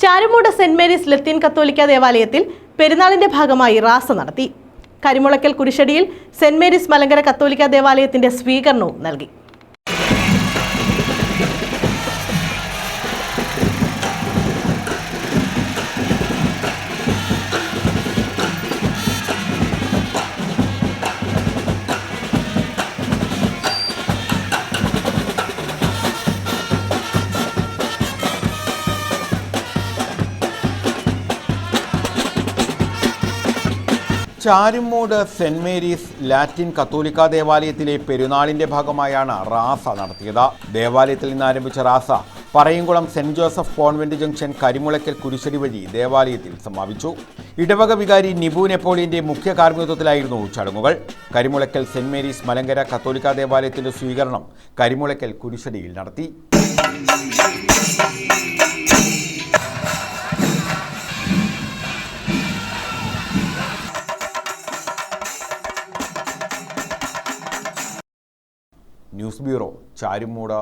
Charummood saint Mary's ലത്തീൻ കത്തോലിക്ക ദേവാലയത്തിൽ പെരുന്നാളിന്റെ ഭാഗമായി റാസ നടത്തി. കരിമുളയ്ക്കൽ കുരിശടിയിൽ സെന്റ് മേരീസ് മലങ്കര കത്തോലിക്ക ദേവാലയത്തിന്റെ സ്വീകരണവും നൽകി. ചാരുമൂട് സെന്റ് മേരീസ് ലാറ്റിൻ കത്തോലിക്ക ദേവാലയത്തിലെ പെരുന്നാളിന്റെ ഭാഗമായാണ് റാസ നടത്തിയത്. ദേവാലയത്തിൽ നിന്ന് ആരംഭിച്ച റാസ Parayamkulam saint Joseph convent junction Karimulakkal കുരിശടി വഴി ദേവാലയത്തിൽ സമാപിച്ചു. ഇടവക വികാരി നിബു നെപ്പോളിയന്റെ മുഖ്യ കാർമ്മികത്വത്തിലായിരുന്നു ചടങ്ങുകൾ. കരിമുളയ്ക്കൽ സെന്റ് മേരീസ് മലങ്കര കത്തോലിക്ക ദേവാലയത്തിന്റെ സ്വീകരണം കരിമുളയ്ക്കൽ കുരിശടിയിൽ നടത്തി. News bureau, Charummood.